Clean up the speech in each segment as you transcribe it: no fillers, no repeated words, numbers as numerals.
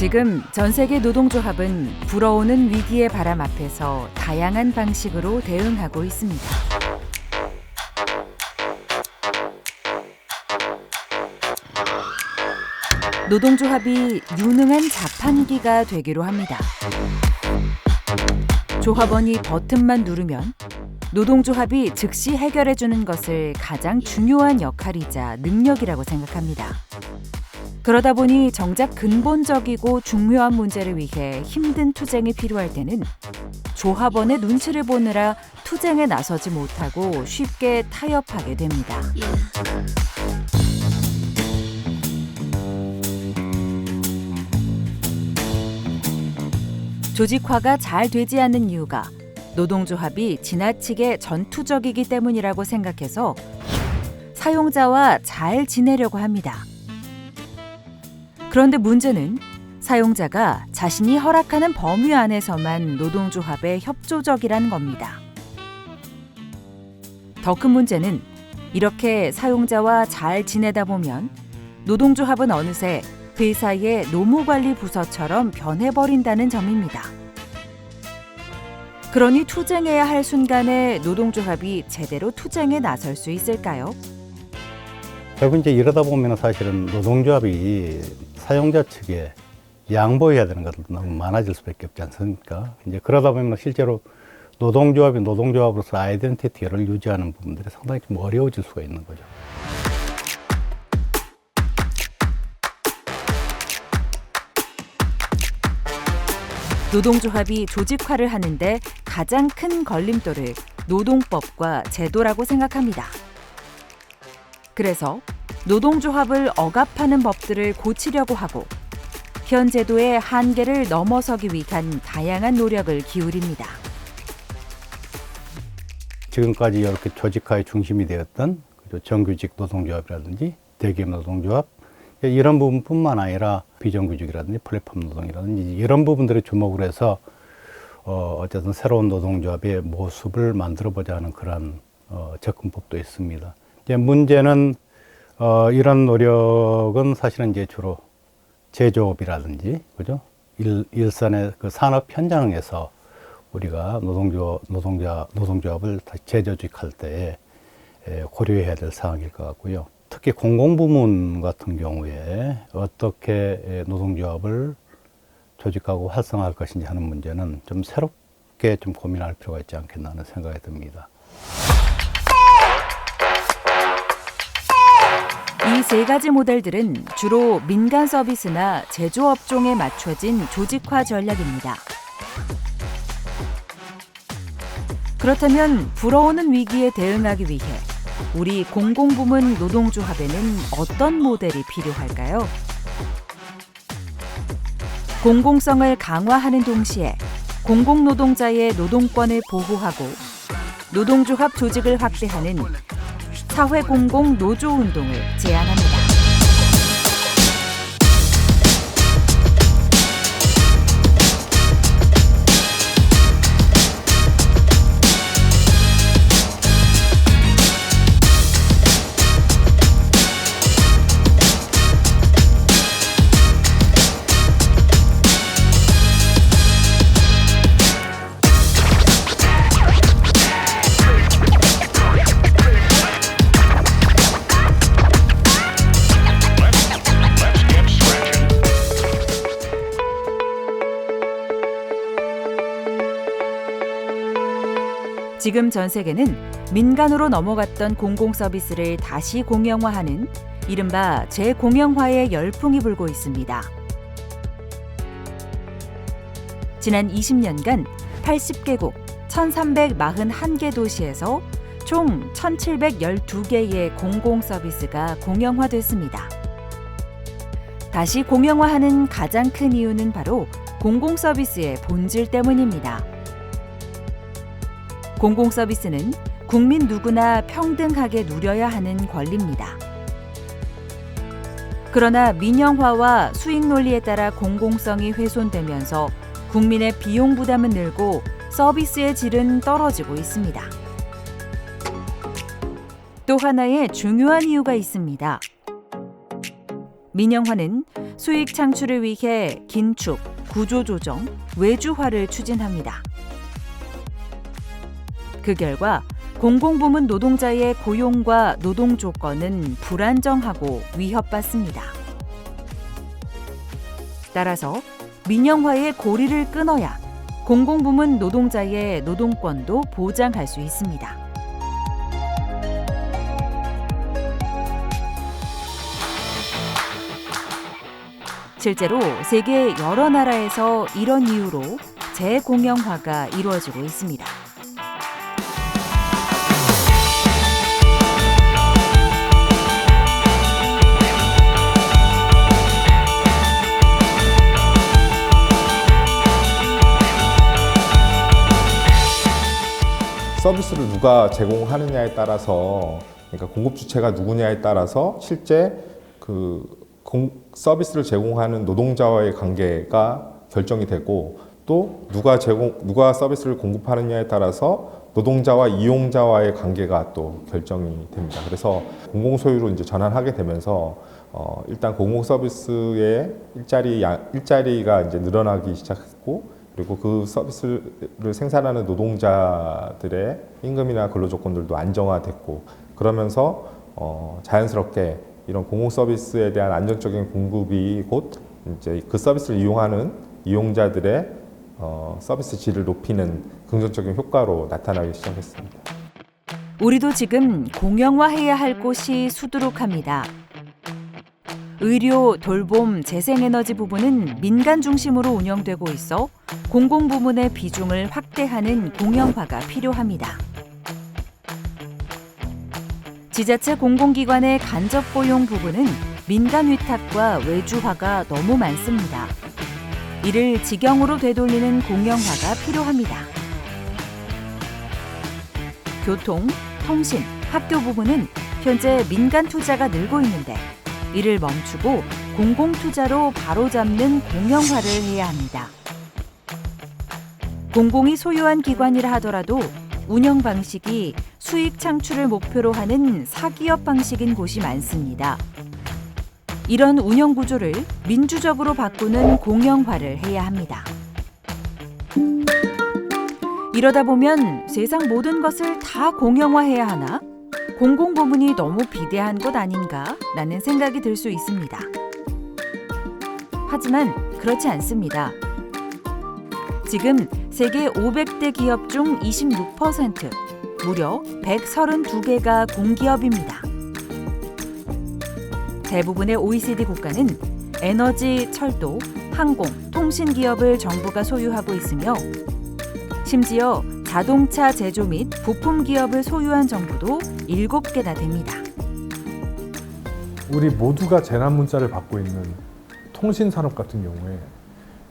지금 전 세계 노동조합은 불어오는 위기의 바람 앞에서 다양한 방식으로 대응하고 있습니다. 노동조합이 유능한 자판기가 되기로 합니다. 조합원이 버튼만 누르면 노동조합이 즉시 해결해주는 것을 가장 중요한 역할이자 능력이라고 생각합니다. 그러다 보니 정작 근본적이고 중요한 문제를 위해 힘든 투쟁이 필요할 때는 조합원의 눈치를 보느라 투쟁에 나서지 못하고 쉽게 타협하게 됩니다. 조직화가 잘 되지 않는 이유가 노동조합이 지나치게 전투적이기 때문이라고 생각해서 사용자와 잘 지내려고 합니다. 그런데 문제는 사용자가 자신이 허락하는 범위 안에서만 노동조합에 협조적이라는 겁니다. 더 큰 문제는 이렇게 사용자와 잘 지내다 보면 노동조합은 어느새 회사의 노무관리 부서처럼 변해버린다는 점입니다. 그러니 투쟁해야 할 순간에 노동조합이 제대로 투쟁에 나설 수 있을까요? 결국 이제 이러다 보면 사실은 노동조합이 사용자 측에 양보해야 되는 것도 너무 많아질 수밖에 없지 않습니까? 이제 그러다 보면 실제로 노동조합이 노동조합으로서 아이덴티티를 유지하는 부분들이 상당히 좀 어려워질 수가 있는 거죠. 노동조합이 조직화를 하는데 가장 큰 걸림돌을 노동법과 제도라고 생각합니다. 그래서 노동조합을 억압하는 법들을 고치려고 하고 현 제도의 한계를 넘어서기 위한 다양한 노력을 기울입니다. 지금까지 이렇게 조직화의 중심이 되었던 정규직 노동조합이라든지 대기업 노동조합 이런 부분뿐만 아니라 비정규직이라든지 플랫폼 노동이라든지 이런 부분들을 주목을 해서 어쨌든 새로운 노동조합의 모습을 만들어보자 하는 그런 접근법도 있습니다. 이제 문제는 이런 노력은 사실은 이제 주로 제조업이라든지 그죠? 일선의 그 산업 현장에서 우리가 노동조합을 다시 재조직할 때 고려해야 될 사항일 것 같고요. 특히 공공부문 같은 경우에 어떻게 노동조합을 조직하고 활성화할 것인지 하는 문제는 좀 새롭게 좀 고민할 필요가 있지 않겠나 하는 생각이 듭니다. 이 세 가지 모델들은 주로 민간 서비스나 제조업종에 맞춰진 조직화 전략입니다. 그렇다면 불어오는 위기에 대응하기 위해 우리 공공부문 노동조합에는 어떤 모델이 필요할까요? 공공성을 강화하는 동시에 공공노동자의 노동권을 보호하고 노동조합 조직을 확대하는 사회공공 노조운동을 제안합니다. 지금 전 세계는 민간으로 넘어갔던 공공서비스를 다시 공영화하는 이른바 재공영화의 열풍이 불고 있습니다. 지난 20년간 80개국 1341개 도시에서 총 1712개의 공공서비스가 공영화됐습니다. 다시 공영화하는 가장 큰 이유는 바로 공공서비스의 본질 때문입니다. 공공서비스는 국민 누구나 평등하게 누려야 하는 권리입니다. 그러나 민영화와 수익 논리에 따라 공공성이 훼손되면서 국민의 비용 부담은 늘고 서비스의 질은 떨어지고 있습니다. 또 하나의 중요한 이유가 있습니다. 민영화는 수익 창출을 위해 긴축, 구조조정, 외주화를 추진합니다. 그 결과 공공부문 노동자의 고용과 노동 조건은 불안정하고 위협받습니다. 따라서 민영화의 고리를 끊어야 공공부문 노동자의 노동권도 보장할 수 있습니다. 실제로 세계 여러 나라에서 이런 이유로 재공영화가 이루어지고 있습니다. 서비스를 누가 제공하느냐에 따라서, 그러니까 공급 주체가 누구냐에 따라서 실제 서비스를 제공하는 노동자와의 관계가 결정이 되고, 또 누가 서비스를 공급하느냐에 따라서 노동자와 이용자와의 관계가 또 결정이 됩니다. 그래서 공공소유로 이제 전환하게 되면서 일단 공공 서비스의 일자리가 이제 늘어나기 시작했고, 그리고 그 서비스를 생산하는 노동자들의 임금이나 근로 조건들도 안정화됐고, 그러면서 자연스럽게 이런 공공 서비스에 대한 안정적인 공급이 곧 이제 그 서비스를 이용하는 이용자들의 서비스 질을 높이는 긍정적인 효과로 나타나기 시작했습니다. 우리도 지금 공영화해야 할 곳이 수두룩합니다. 의료, 돌봄, 재생에너지 부분은 민간 중심으로 운영되고 있어 공공부문의 비중을 확대하는 공영화가 필요합니다. 지자체 공공기관의 간접 고용 부분은 민간 위탁과 외주화가 너무 많습니다. 이를 직영으로 되돌리는 공영화가 필요합니다. 교통, 통신, 학교 부분은 현재 민간 투자가 늘고 있는데 이를 멈추고 공공 투자로 바로잡는 공영화를 해야 합니다. 공공이 소유한 기관이라 하더라도 운영 방식이 수익 창출을 목표로 하는 사기업 방식인 곳이 많습니다. 이런 운영 구조를 민주적으로 바꾸는 공영화를 해야 합니다. 이러다 보면 세상 모든 것을 다 공영화해야 하나? 공공부문이 너무 비대한 것 아닌가? 라는 생각이 들 수 있습니다. 하지만 그렇지 않습니다. 지금 세계 500대 기업 중 26%, 무려 132개가 공기업입니다. 대부분의 OECD 국가는 에너지, 철도, 항공, 통신 기업을 정부가 소유하고 있으며 심지어 자동차 제조 및 부품 기업을 소유한 정부도 7개나 됩니다. 우리 모두가 재난 문자를 받고 있는 통신 산업 같은 경우에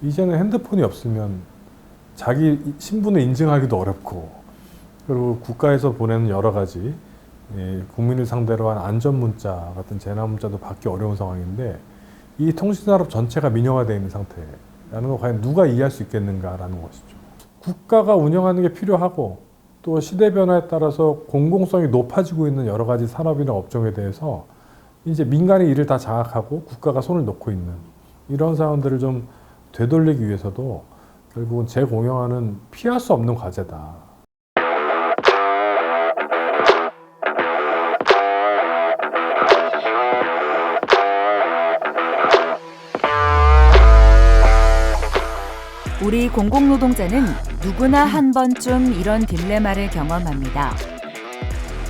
이제는 핸드폰이 없으면 자기 신분을 인증하기도 어렵고, 그리고 국가에서 보내는 여러 가지 국민을 상대로 한 안전 문자 같은 재난 문자도 받기 어려운 상황인데, 이 통신 산업 전체가 민영화되어 있는 상태라는 거 과연 누가 이해할 수 있겠는가라는 것이죠. 국가가 운영하는 게 필요하고, 또 시대 변화에 따라서 공공성이 높아지고 있는 여러 가지 산업이나 업종에 대해서 이제 민간의 일을 다 장악하고 국가가 손을 놓고 있는 이런 상황들을 좀 되돌리기 위해서도 결국은 재공영화는 피할 수 없는 과제다. 우리 공공노동자는 누구나 한 번쯤 이런 딜레마를 경험합니다.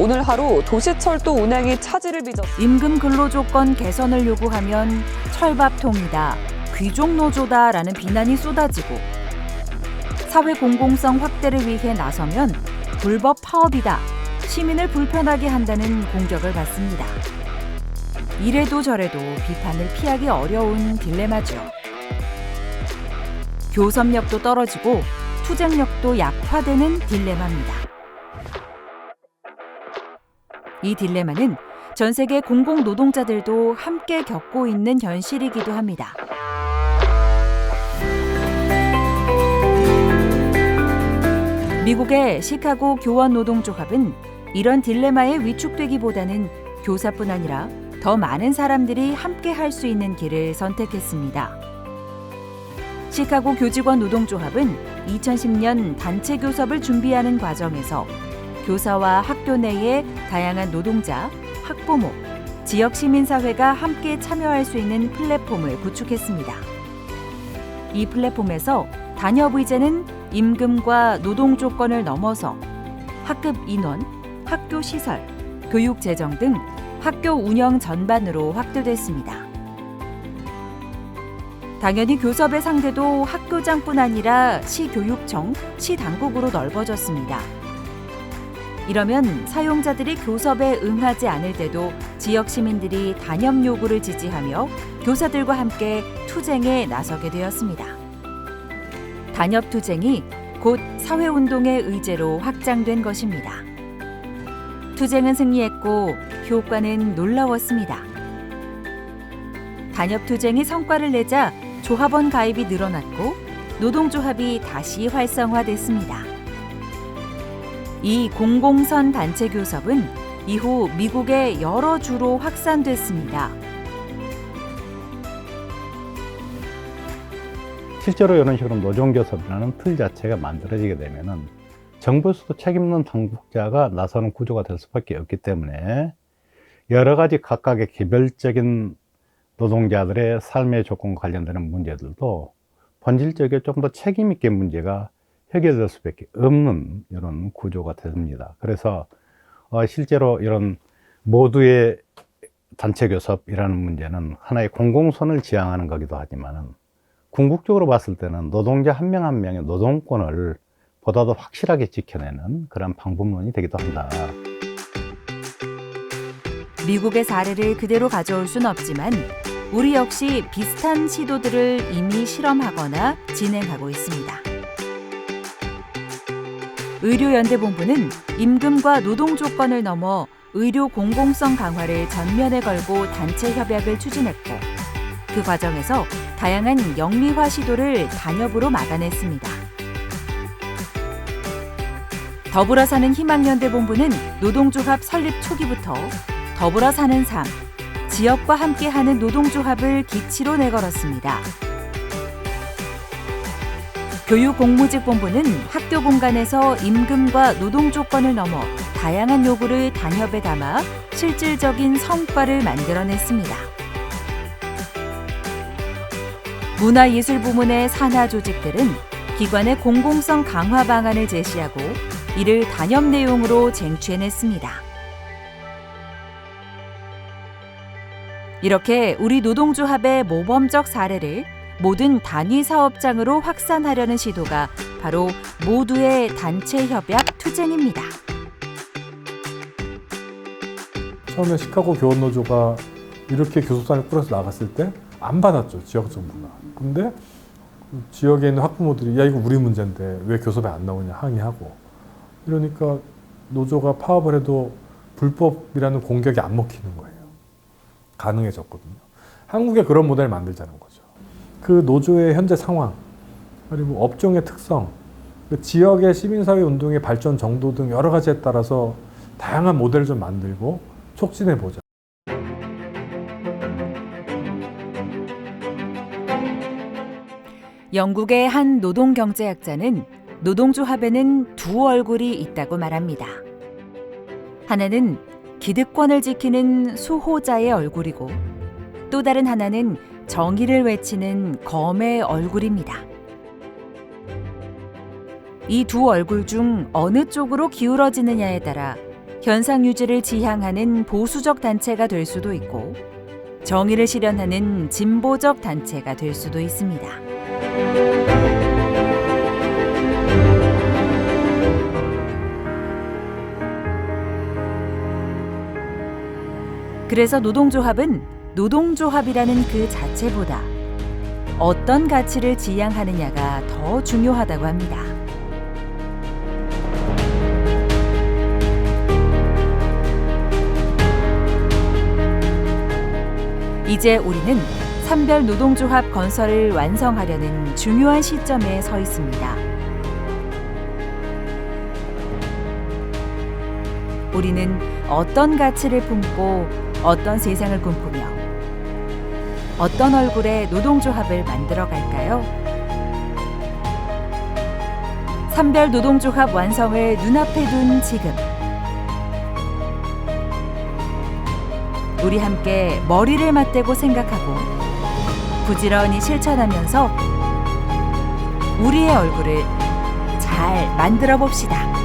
오늘 하루 도시철도 운행이 차질을 빚었습니다. 임금 근로조건 개선을 요구하면 철밥통이다, 귀족노조다라는 비난이 쏟아지고, 사회 공공성 확대를 위해 나서면 불법 파업이다, 시민을 불편하게 한다는 공격을 받습니다. 이래도 저래도 비판을 피하기 어려운 딜레마죠. 교섭력도 떨어지고 투쟁력도 약화되는 딜레마입니다. 이 딜레마는 전 세계 공공노동자들도 함께 겪고 있는 현실이기도 합니다. 미국의 시카고 교원노동조합은 이런 딜레마에 위축되기보다는 교사뿐 아니라 더 많은 사람들이 함께 할 수 있는 길을 선택했습니다. 시카고 교직원 노동조합은 2010년 단체 교섭을 준비하는 과정에서 교사와 학교 내의 다양한 노동자, 학부모, 지역 시민사회가 함께 참여할 수 있는 플랫폼을 구축했습니다. 이 플랫폼에서 단협 의제는 임금과 노동 조건을 넘어서 학급 인원, 학교 시설, 교육 재정 등 학교 운영 전반으로 확대됐습니다. 당연히 교섭의 상대도 학교장뿐 아니라 시교육청, 시당국으로 넓어졌습니다. 이러면 사용자들이 교섭에 응하지 않을 때도 지역 시민들이 단협 요구를 지지하며 교사들과 함께 투쟁에 나서게 되었습니다. 단협 투쟁이 곧 사회운동의 의제로 확장된 것입니다. 투쟁은 승리했고 효과는 놀라웠습니다. 단협 투쟁이 성과를 내자 조합원 가입이 늘어났고 노동조합이 다시 활성화됐습니다. 이 공공선 단체 교섭은 이후 미국의 여러 주로 확산됐습니다. 실제로 이런 식으로 노동교섭이라는 틀 자체가 만들어지게 되면은 정부에서도 책임있는 당국자가 나서는 구조가 될 수밖에 없기 때문에 여러 가지 각각의 개별적인 노동자들의 삶의 조건과 관련되는 문제들도 본질적으로 조금 더 책임있게 문제가 해결될 수밖에 없는 이런 구조가 됩니다. 그래서 실제로 이런 모두의 단체 교섭이라는 문제는 하나의 공공선을 지향하는 거기도 하지만은 궁극적으로 봤을 때는 노동자 한 명 한 명의 노동권을 보다 더 확실하게 지켜내는 그런 방법론이 되기도 한다. 미국의 사례를 그대로 가져올 수는 없지만 우리 역시 비슷한 시도들을 이미 실험하거나 진행하고 있습니다. 의료연대본부는 임금과 노동 조건을 넘어 의료 공공성 강화를 전면에 걸고 단체 협약을 추진했고 그 과정에서 다양한 영리화 시도를 단협으로 막아냈습니다. 더불어 사는 희망연대본부는 노동조합 설립 초기부터 더불어 사는 삶, 지역과 함께하는 노동조합을 기치로 내걸었습니다. 교육공무직본부는 학교 공간에서 임금과 노동 조건을 넘어 다양한 요구를 단협에 담아 실질적인 성과를 만들어냈습니다. 문화예술부문의 산하 조직들은 기관의 공공성 강화 방안을 제시하고 이를 단협 내용으로 쟁취해냈습니다. 이렇게 우리 노동조합의 모범적 사례를 모든 단위 사업장으로 확산하려는 시도가 바로 모두의 단체 협약 투쟁입니다. 처음에 시카고 교원노조가 이렇게 교섭단을 꾸려서 나갔을 때 안 받았죠, 지역 정부가. 근데 지역에 있는 학부모들이 야 이거 우리 문제인데 왜 교섭에 안 나오냐 항의하고 이러니까 노조가 파업을 해도 불법이라는 공격이 안 먹히는 거예요. 가능해졌거든요. 한국에 그런 모델을 만들자는 거죠. 그 노조의 현재 상황, 그리고 업종의 특성, 그 지역의 시민사회 운동의 발전 정도 등 여러 가지에 따라서 다양한 모델을 좀 만들고 촉진해보자. 영국의 한 노동경제학자는 노동조합에는 두 얼굴이 있다고 말합니다. 하나는 기득권을 지키는 수호자의 얼굴이고 또 다른 하나는 정의를 외치는 검의 얼굴입니다. 이 두 얼굴 중 어느 쪽으로 기울어지느냐에 따라 현상 유지를 지향하는 보수적 단체가 될 수도 있고 정의를 실현하는 진보적 단체가 될 수도 있습니다. 그래서 노동조합은 노동조합이라는 그 자체보다 어떤 가치를 지향하느냐가 더 중요하다고 합니다. 이제 우리는 산별 노동조합 건설을 완성하려는 중요한 시점에 서 있습니다. 우리는 어떤 가치를 품고 어떤 세상을 꿈꾸며 어떤 얼굴의 노동조합을 만들어갈까요? 산별 노동조합 완성을 눈앞에 둔 지금, 우리 함께 머리를 맞대고 생각하고 부지런히 실천하면서 우리의 얼굴을 잘 만들어 봅시다.